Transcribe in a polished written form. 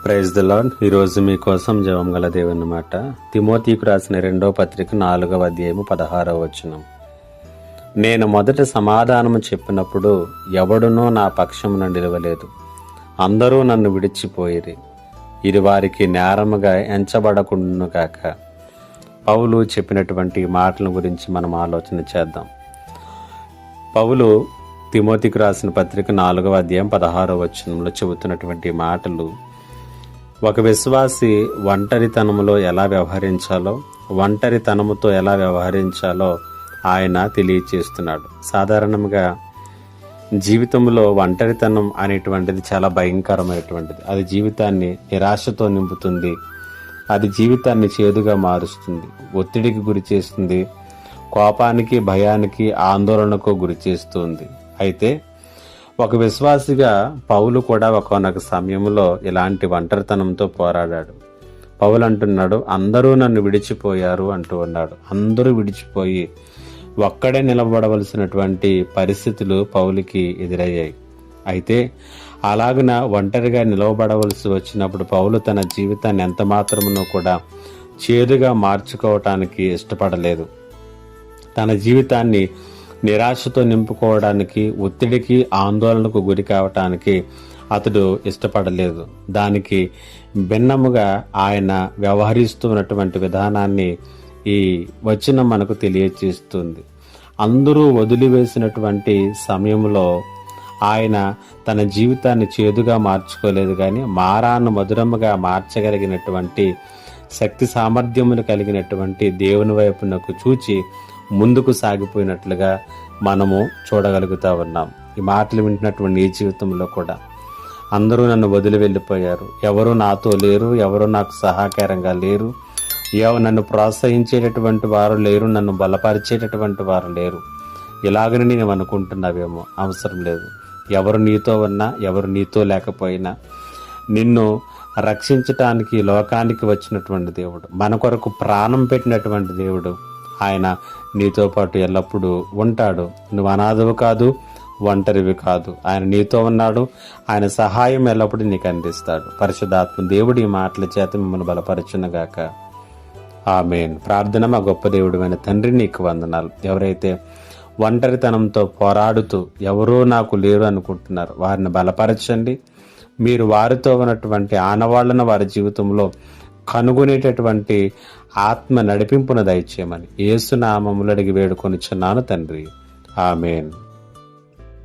Praise the lord. ఈరోజు మీకోసం జవం గల దేవుని మాట. తిమోతికి రాసిన 2వ పత్రిక 4వ అధ్యాయము 16వ వచనం. నేను మొదట సమాధానము చెప్పినప్పుడు ఎవడునూ నా పక్షమున నిలవలేదు, అందరూ నన్ను విడిచిపోయిరి, ఇది వారికి నేరముగా ఎంచబడకుండును గాక. పౌలు చెప్పినటువంటి మాటల గురించి మనం ఆలోచన చేద్దాం. పౌలు తిమోతికి రాసిన పత్రిక 4వ అధ్యాయం 16వ వచనంలో చెబుతున్నటువంటి మాటలు ఒక విశ్వాసి ఒంటరితనములో ఎలా వ్యవహరించాలో, ఒంటరితనముతో ఎలా వ్యవహరించాలో ఆయన తెలియచేస్తున్నాడు. సాధారణంగా జీవితంలో ఒంటరితనం అనేటువంటిది చాలా భయంకరమైనటువంటిది. అది జీవితాన్ని నిరాశతో నింపుతుంది, అది జీవితాన్ని చేదుగా మారుస్తుంది, ఒత్తిడికి గురి చేస్తుంది, కోపానికి, భయానికి, ఆందోళనకు గురి చేస్తుంది. అయితే ఒక విశ్వాసిగా పౌలు కూడా ఒకానొక సమయంలో ఇలాంటి ఒంటరితనంతో పోరాడాడు. పౌలు అంటున్నాడు, అందరూ నన్ను విడిచిపోయారు అంటూ ఉన్నాడు. అందరూ విడిచిపోయి ఒక్కడే నిలబడవలసినటువంటి పరిస్థితులు పౌలుకి ఎదురయ్యాయి. అయితే అలాగున ఒంటరిగా నిలవబడవలసి వచ్చినప్పుడు పౌలు తన జీవితాన్ని ఎంత మాత్రమునో కూడా చేదుగా మార్చుకోవటానికి ఇష్టపడలేదు. తన జీవితాన్ని నిరాశతో నింపుకోవడానికి, ఒత్తిడికి, ఆందోళనకు గురి కావటానికి అతడు ఇష్టపడలేదు. దానికి భిన్నముగా ఆయన వ్యవహరిస్తున్నటువంటి విధానాన్ని ఈ వచనం మనకు తెలియచేస్తుంది. అందరూ వదిలివేసినటువంటి సమయంలో ఆయన తన జీవితాన్ని చేదుగా మార్చుకోలేదు, కానీ మారాను మధురముగా మార్చగలిగినటువంటి శక్తి సామర్థ్యములు కలిగినటువంటి దేవుని వైపునకు చూచి ముందుకు సాగిపోయినట్లుగా మనము చూడగలుగుతా ఉన్నాం. ఈ మాటలు వింటున్నటువంటి ఈ జీవితంలో కూడా అందరూ నన్ను వదిలి వెళ్ళిపోయారు, ఎవరు నాతో లేరు, ఎవరు నాకు సహకారంగా లేరు, నన్ను ప్రోత్సహించేటటువంటి వారు లేరు, నన్ను బలపరిచేటటువంటి వారు లేరు, ఇలాగని నేను అనుకుంటున్నావేమో. అవసరం లేదు. ఎవరు నీతో ఉన్నా, ఎవరు నీతో లేకపోయినా నిన్ను రక్షించటానికి లోకానికి వచ్చినటువంటి దేవుడు, మన కొరకు ప్రాణం పెట్టినటువంటి దేవుడు, ఆయన నీతో పాటు ఎల్లప్పుడూ ఉంటాడు. నువ్వు అనాథవు కాదు, ఒంటరివి కాదు. ఆయన నీతో ఉన్నాడు. ఆయన సహాయం ఎల్లప్పుడూ నీకు అందిస్తాడు. పరిశుద్ధాత్మ దేవుడి ఈ మాటల చేత మిమ్మల్ని బలపరచునుగాక. ఆమేన్. ప్రార్థన. మా గొప్ప దేవుడైన తండ్రి, నీకు వందనాలు. ఎవరైతే ఒంటరితనంతో పోరాడుతూ ఎవరూ నాకు లేరు అనుకుంటున్నారు, వారిని బలపరచండి. మీరు వారితో ఉన్నటువంటి ఆనవాళ్లను వారి జీవితంలో కనుగొనేటటువంటి ఆత్మ నడిపింపును దయచేయమని యేసు నామములో అడిగి వేడుకొనిచున్నాను తండ్రి. ఆమేన్.